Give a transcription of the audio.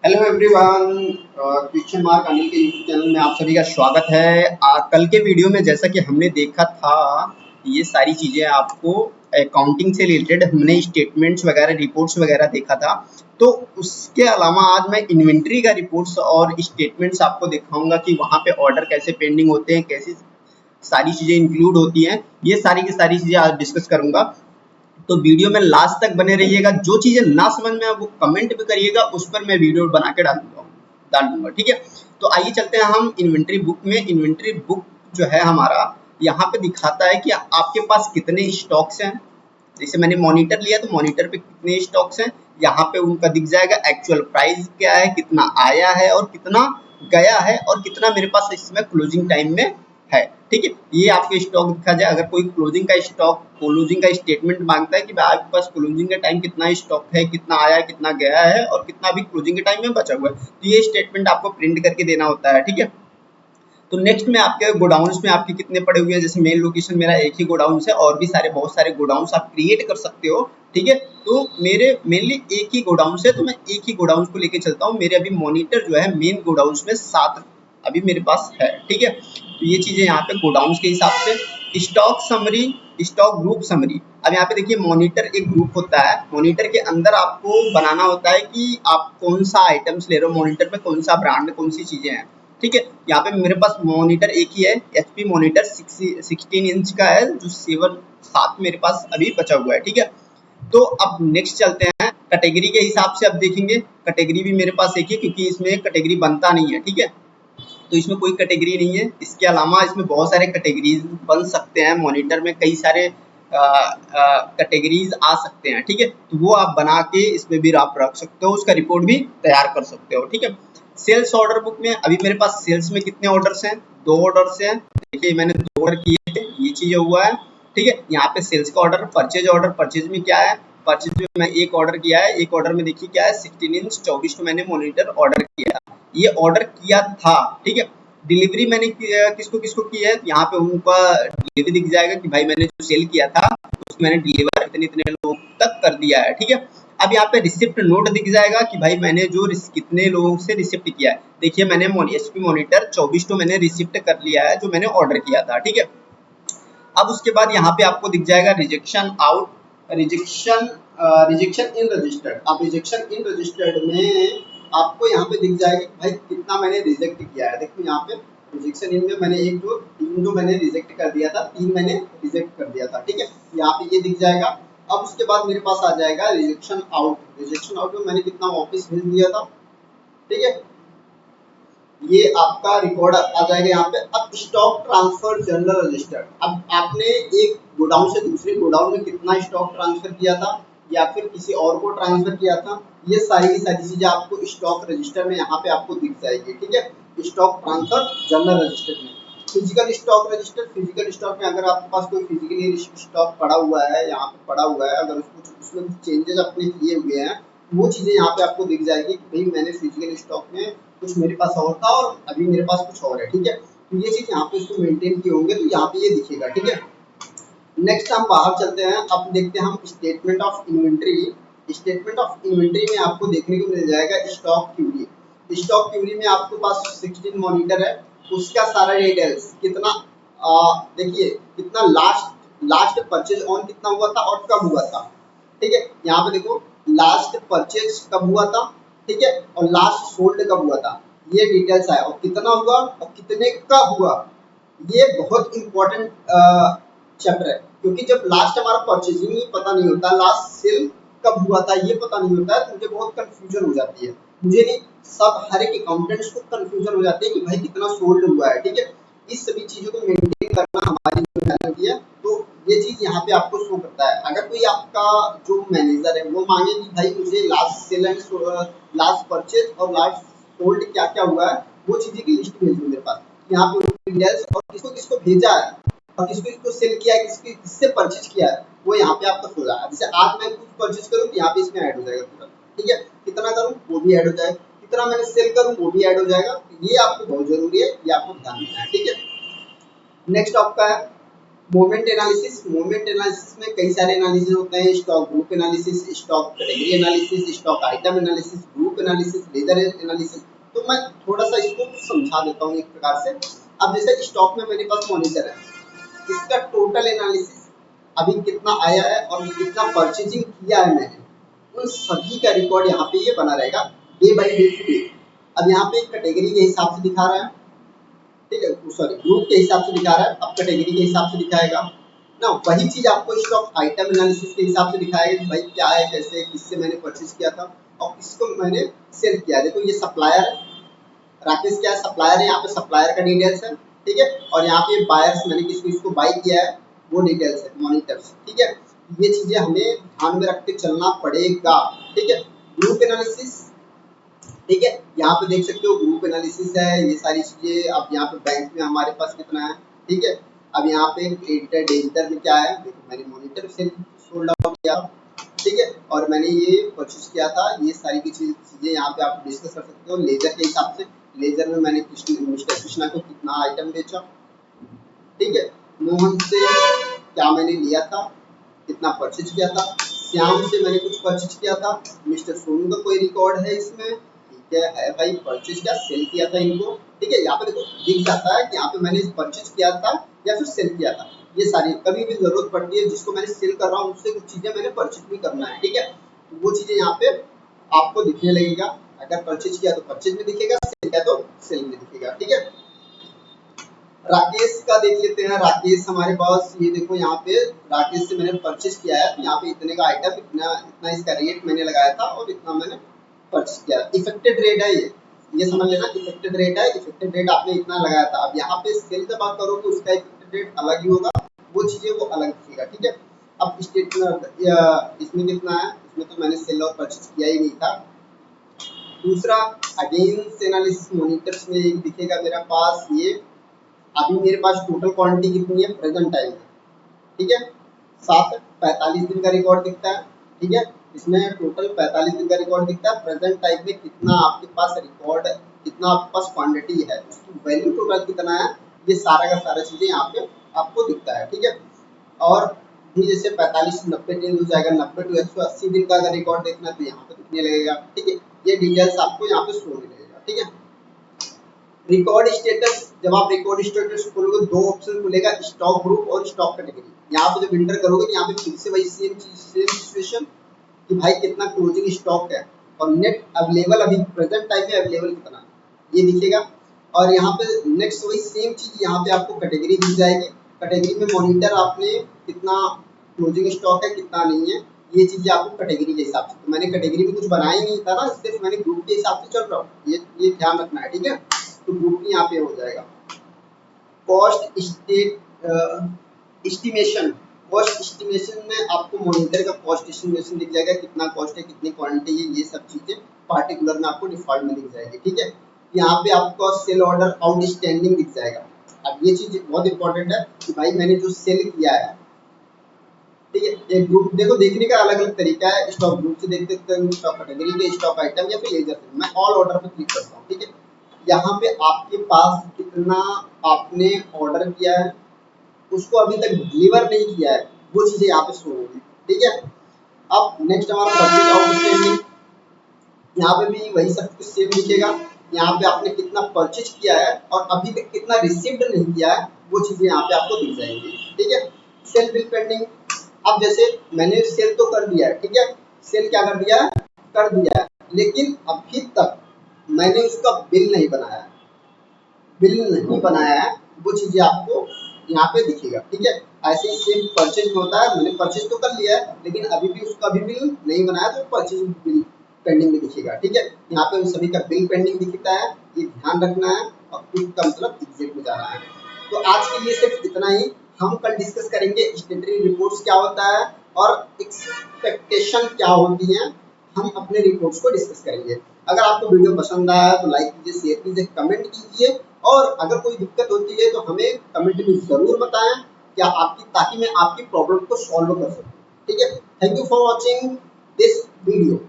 Hello everyone, question mark Anil के YouTube channel में आप सभी का स्वागत है। कल के वीडियो में जैसा कि हमने देखा था, ये सारी चीज़ें आपको अकाउंटिंग से रिलेटेड हमने स्टेटमेंट्स वगैरह रिपोर्ट्स वगैरह देखा था। तो उसके अलावा आज मैं इन्वेंट्री का रिपोर्ट्स और स्टेटमेंट्स आपको दिखाऊंगा कि वहाँ पे ऑर्डर कैसे पेंडिंग होते हैं, कैसी सारी चीज़ें इंक्लूड होती हैं। ये सारी की सारी चीज़ें आज डिस्कस करूंगा, तो वीडियो में लास्ट तक बने रहिएगा। जो चीजें ना समझ में आए वो कमेंट भी करिएगा, उस पर मैं वीडियो बना के डाल दूंगा। ठीक है, तो आइए चलते हैं हम इन्वेंट्री बुक में। इन्वेंट्री बुक जो है हमारा, यहाँ पे दिखाता है कि आपके पास कितने स्टॉक्स हैं। जैसे मैंने मॉनिटर लिया तो मॉनिटर पे कितने स्टॉक्स हैं, यहाँ पे उनका दिख जाएगा। एक्चुअल प्राइस क्या है, कितना आया है और कितना गया है, और कितना मेरे पास इसमें क्लोजिंग टाइम में है। ठीक है, ये आपके स्टॉक दिखा जाए। अगर कोई क्लोजिंग का स्टेटमेंट मांगता है कि भाई आपके पास क्लोजिंग के टाइम कितना स्टॉक है, कितना आया है, कितना गया है और कितना भी क्लोजिंग के टाइम में बचा हुआ है, तो ये स्टेटमेंट आपको प्रिंट करके देना होता है। ठीक है, तो नेक्स्ट में आपके गोडाउन्स में आपके कितने पड़े हुए हैं। जैसे मेन लोकेशन मेरा एक ही गोडाउन है, और भी बहुत सारे गोडाउन्स आप क्रिएट कर सकते हो। ठीक है, तो मेरे मेनली एक ही गोडाउन है, तो मैं एक ही गोडाउन को लेके चलता हूँ। मेरे अभी मॉनिटर जो है मेन गोडाउन में 7 अभी मेरे पास है। ठीक है, तो ये चीजें यहाँ पे गोडाउन के हिसाब से। Stock summary, stock group summary. अब यहाँ पे देखिए, मॉनिटर एक ग्रुप होता है। मॉनिटर के अंदर आपको बनाना होता है कि आप कौन सा आइटम्स ले रहे हो, मॉनिटर में कौन सा ब्रांड, कौन सी चीजें हैं। ठीक है, यहाँ पे मेरे पास मॉनिटर एक ही है, एचपी मॉनिटर 16 इंच का है, जो 7 मेरे पास अभी बचा हुआ है। ठीक है, तो अब नेक्स्ट चलते हैं कैटेगरी के हिसाब से। अब देखेंगे कैटेगरी भी मेरे पास एक ही, क्योंकि इसमें कैटेगरी बनता नहीं है। ठीक है, तो इसमें कोई कैटेगरी नहीं है। इसके अलावा इसमें बहुत सारे कैटेगरीज बन सकते हैं। मॉनिटर में कई सारे कैटेगरीज आ सकते हैं। ठीक है, तो वो आप बना के इसमें भी आप रख सकते हो, उसका रिपोर्ट भी तैयार कर सकते हो। ठीक है, सेल्स ऑर्डर बुक में अभी मेरे पास सेल्स में कितने ऑर्डर्स हैं, 2 ऑर्डर्स हैं। देखिए मैंने 2 ऑर्डर किए थे, ये चीज हुआ है। ठीक है, यहाँ पे सेल्स का ऑर्डर, परचेज ऑर्डर, परचेज में क्या है, परचेज में मैं एक ऑर्डर किया है। एक ऑर्डर में देखिए क्या है, 16 इंच 24 को मैंने मॉनिटर ऑर्डर किया, ये ऑर्डर किया था। ठीक है, डिलीवरी मैंने किसको किसको की है, यहाँ पे उनका डिलीवरी दिख जाएगा कि भाई मैंने जो सेल किया था उसको मैंने डिलीवर इतने इतने लोगों तक कर दिया है। ठीक है, अब यहाँ पे रिसिप्ट नोट दिख जाएगा कि भाई मैंने जो कितने लोगों से रिसिप्ट किया है। देखिए मैंने एचपी मॉनिटर 24 को मैंने रिसिप्ट कर लिया है, जो मैंने ऑर्डर किया था। ठीक है, अब उसके बाद यहाँ पे आपको दिख जाएगा रिजेक्शन आउट, रिजेक्शन रिजेक्शन इन रजिस्टर्ड। अब रिजेक्शन इन रजिस्टर्ड में आपको यहाँ पे दिख जाएगा कि भाई कितना मैंने रिजेक्ट किया है। देखो यहाँ पे रिजेक्शन इन में मैंने 3 जो मैंने रिजेक्ट कर दिया था, 3 मैंने रिजेक्ट कर दिया था। ठीक है, यहाँ पे ये दिख जाएगा। अब उसके बाद मेरे पास आ जाएगा रिजेक्शन आउट। रिजेक्शन आउट में मैंने कितना वापस भेज दिया था। ठीक है, ये आपका रिकॉर्ड आ जाएगा यहाँ पे। अब स्टॉक ट्रांसफर जनरल रजिस्टर, अब आपने एक गोडाउन से दूसरे गोडाउन में कितना स्टॉक ट्रांसफर किया था या फिर किसी और को ट्रांसफर किया था, ये सारी की सारी चीजें आपको स्टॉक रजिस्टर में यहाँ पे आपको दिख जाएगी। ठीक है, स्टॉक ट्रांसफर जनरल रजिस्टर में। Physical stock register, physical stock में अगर आपके पास कोई फिजिकली स्टॉक पड़ा हुआ है, यहाँ पे पड़ा हुआ है, अगर उसमें चेंजेस अपने किए हुए हैं, वो चीजें यहाँ पे आपको दिख जाएगी कि भाई मैंने फिजिकल स्टॉक में कुछ मेरे पास और था और अभी मेरे पास कुछ और है। ठीक है, तो ये चीज यहाँ पे इसको मेंटेन किए होंगे, तो यहाँ पे ये दिखेगा। ठीक है, नेक्स्ट हम बाहर चलते हैं। अब देखते हैं हम statement of inventory. Statement of inventory में आपको देखने को मिल जाएगा स्टॉक क्यूरी। स्टॉक क्यूरी में आपके पास 16 मॉनिटर है, उसका सारा डिटेल्स कितना, देखिए कितना लास्ट परचेज ऑन कितना हुआ था और कब हुआ था। ठीक है, यहाँ पे देखो लास्ट परचेज कब हुआ था, ठीक है, और लास्ट सोल्ड कब हुआ था, ये डिटेल्स आया, और कितना हुआ और कितने का हुआ। ये बहुत इंपॉर्टेंट चैप्टर है, क्योंकि जब लास्ट हमारा परचेजिंग ही पता नहीं होता, लास्ट सेल कब हुआ था ये पता नहीं होता है, तो मुझे बहुत कंफ्यूजन हो जाती है। मुझे नहीं, सब हर एक अकाउंटेंट्स को कंफ्यूजन हो जाती है कि भाई कितना सोल्ड हुआ है। ठीक है, इस सभी चीजों को मेंटेन करना हमारी जिम्मेदारी है। तो ये चीज यहाँ पे आपको शो करता है। अगर कोई आपका जो मैनेजर है वो मांगे कि भाई मुझे last sale and last purchase और लास्ट सोल्ड क्या क्या हुआ है, वो चीजें की लिस्ट भेज दो मेरे पास। यहाँ पे डिटेल्स और किसको किसको भेजा है और किसको किसको सेल किया है, किससे परचेज किया है, वो यहाँ पे आपका शो रहा है। जैसे आज मैं कुछ परचेज करूँ तो यहाँ पे इसमें ऐड हो जाएगा पूरा। ठीक है, कितना करूँ वो भी ऐड हो जाएगा, कितना मैंने सेल करूँ वो भी ऐड हो जाएगा। ये आपको बहुत जरूरी है, ये आपको ध्यान देना है। ठीक है, नेक्स्ट आपका है मोमेंट एनालिसिस में कई सारे एनालिसिस होते हैं, stock group analysis, stock category analysis, stock item analysis, group analysis, ledger analysis. तो मैं थोड़ा सा इसको समझा देता हूँ एक प्रकार से। अब जैसे स्टॉक में मेरे पास मॉनिटर है, इसका टोटल एनालिसिस अभी कितना आया है और कितना परचेजिंग किया है मैंने, उन सभी का रिकॉर्ड यहाँ पे ये बना रहेगा day by day to day. अब यहाँ पे कैटेगरी के हिसाब से दिखा रहा है, ठीक है, सॉरी ग्रुप के हिसाब से दिखा रहा है, अब कैटेगरी के हिसाब से दिखाएगा ना। वही चीज आपको स्टॉक आइटम एनालिसिस के हिसाब से दिखाएगा कि भाई क्या है, कैसे, किससे मैंने परचेज किया था और किसको मैंने सेल किया। देखो ये सप्लायर है, राकेश क्या है, सप्लायर है, यहाँ पे सप्लायर का डिटेल्स है, ठीक है, और यहाँ पे बायर्स मैंने किसको इसको बाई किया है वो डिटेल्स है, मॉनिटर्स, ठीक है। ये चीजें हमें ध्यान में रख के चलना पड़ेगा, ठीक है। ग्रुप एनालिसिस, ठीक है, यहाँ पे देख सकते हो ग्रुप एनालिसिस है, ये सारी चीजें। अब यहाँ पे बैंक में हमारे पास कितना है, ठीक है। अब यहाँ पे क्रेडिटर डेबिटर में क्या है, देखो मैंने मॉनिटर से सोल्ड आउट किया, ठीक है, और मैंने ये परचेज किया था, ये सारी की चीजें यहाँ पे आप डिस्कस कर सकते हो लेजर के हिसाब से। लेजर में मैंने मिस्टर कृष्णा को कितना आइटम बेचा, ठीक है, मोहन से क्या मैंने लिया था, कितना परचेज किया था, श्याम से मैंने कुछ परचेज किया था, मिस्टर सोनू का कोई रिकॉर्ड है इसमें, ठीक है भाई, परचेज क्या सेल किया था इनको, ठीक है। यहाँ पे देखो दिख जाता है कि यहाँ पे मैंने परचेज किया था या फिर सेल किया था। ये सारी कभी भी जरूरत पड़ती है, जिसको मैंने सेल कर रहा हूँ उससे कुछ चीजें मैंने परचेज भी करना है, ठीक है, तो वो चीजें यहाँ पे आपको दिखने लगेगा। अगर परचेज किया तो परचेज में दिखेगा, सेल किया तो सेल में दिखेगा, ठीक है। राकेश का देख लेते हैं, राकेश हमारे पास, ये देखो यहाँ पे राकेश से मैंने परचेज किया है, तो यहाँ पे इतने का आइटम, इतना इतना इसका रेट मैंने लगाया था और इतना मैंने परचेज किया। इफेक्टेड रेट है ये समझ लेना, इफेक्टेड रेट है, इफेक्टेड रेट आपने इतना लगाया था। अब यहाँ पे सेल की बात करो तो उसका इफेक्टेड रेट अलग ही होगा, वो चीजें वो अलग दिखेगा, ठीक है। अब स्टेटमेंट इसमें कितना है, इसमें तो मैंने सेल और परचेज किया ही नहीं था। दूसरा अगेंस्ट एनालिसिस मॉनिटर्स में एक दिखेगा मेरे पास, ये अभी मेरे पास टोटल क्वांटिटी कितनी है प्रेजेंट टाइम में, ठीक है, 7 45 दिन का रिकॉर्ड दिखता है, ठीक है, इसमें टोटल 45 दिन का रिकॉर्ड दिखता है। प्रेजेंट टाइम में कितना आपके पास रिकॉर्ड, कितना आपके पास क्वांटिटी है, उसकी वैल्यू टोटल कितना है, ये सारा का सारा चीजें यहाँ पे आपको दिखता है, ठीक है। और भी जैसे 45 से 90 दिन हो जाएगा, 90 टू 180 दिन का अगर रिकॉर्ड देखना है तो यहाँ पे दिखने लगेगा, ठीक है। ये डिटेल्स आपको यहाँ पे शो होने लगेगा, ठीक है। रिकॉर्ड स्टेटस, जब आप रिकॉर्ड स्टेटस खोलोगे दो ऑप्शन खुलेगा, स्टॉक ग्रुप और स्टॉक कैटेगरी। यहाँ पे जब इंटर करोगे तो यहाँ पे फिर से वही सेम चीज, सेम सिचुएशन कि भाई कितना क्लोजिंग स्टॉक है और नेट अवेलेबल अभी प्रेजेंट टाइम में अवेलेबल कितना, ये दिखेगा। और यहाँ पे नेक्स्ट वही सेम चीज, यहाँ पे आपको कैटेगरी दी जाएगी, कैटेगरी में मॉनिटर आपने कितना क्लोजिंग स्टॉक है कितना नहीं है, ये चीजें आपको कैटेगरी के हिसाब से। तो मैंने कैटेगरी में कुछ बनाया ही नहीं था ना, सिर्फ मैंने ग्रुप के हिसाब से चल रहा हूँ, ये ध्यान रखना है, ठीक है। तो ग्रुप यहाँ पे हो जाएगा। कॉस्ट एस्टिमेशन, कॉस्ट एस्टिमेशन में आपको मॉनिटर का कॉस्ट एस्टिमेशन दिख जाएगा, कितना कॉस्ट है, कितनी क्वांटिटी है, ये सब चीजें पार्टिकुलर में आपको डिफॉल्ट में दिख जाएगी, ठीक है। यहाँ पे आपको सेल ऑर्डर आउटस्टैंडिंग दिख जाएगा। अब ये चीज बहुत इंपॉर्टेंट है कि भाई मैंने जो सेल किया है, ठीक है, एक ग्रुप देखो देखने का अलग अलग तरीका है, स्टॉक ग्रुप से देख सकते हैं, स्टॉक कैटेगरी के, स्टॉक आइटम या फिर लेजर से। मैं ऑल ऑर्डर पे क्लिक करता हूँ, ठीक है। यहाँ पे आपके पास कितना आपने ऑर्डर किया है, उसको अभी तक डिलीवर नहीं किया है, वो चीजें यहाँ पे शो होगी, ठीक है। अब नेक्स्ट हमारा परचेज आउटस्टैंडिंग, यहाँ पे भी वही सब कुछ सेम दिखेगा। यहाँ पे आपने कितना परचेज किया है और अभी तक कितना रिसीव्ड नहीं किया है, वो चीजें यहाँ पे आपको दिख जाएंगी, ठीक है। सेल बिल पेंडिंग, अब जैसे मैंने सेल तो कर दिया है, ठीक है, सेल क्या कर दिया है, लेकिन अभी तक मैंने उसका बिल नहीं बनाया, वो चीजें आपको यहाँ पे दिखेगा, ठीक है। ऐसे ही सेम परचेज में होता है, मैंने परचेज तो कर लिया है लेकिन अभी भी उसका भी बिल नहीं बनाया, तो परचेज बिल पेंडिंग में दिखेगा, ठीक है। यहाँ पे सभी का बिल पेंडिंग दिखता है, ये ध्यान रखना है, और क्विक का मतलब एग्जिट में जाना है। तो आज के लिए सिर्फ इतना ही, हम कल डिस्कस करेंगे स्टेटरी रिपोर्ट्स क्या होता है और एक्सपेक्टेशन क्या होती है, हम अपने रिपोर्ट्स को डिस्कस करेंगे। अगर आपको वीडियो पसंद आया तो लाइक कीजिए, शेयर कीजिए, कमेंट कीजिए, और अगर कोई दिक्कत होती है तो हमें कमेंट में जरूर बताएं, क्या आपकी, ताकि मैं आपकी प्रॉब्लम को सॉल्व कर सकूं, ठीक है। Thank you for watching this video.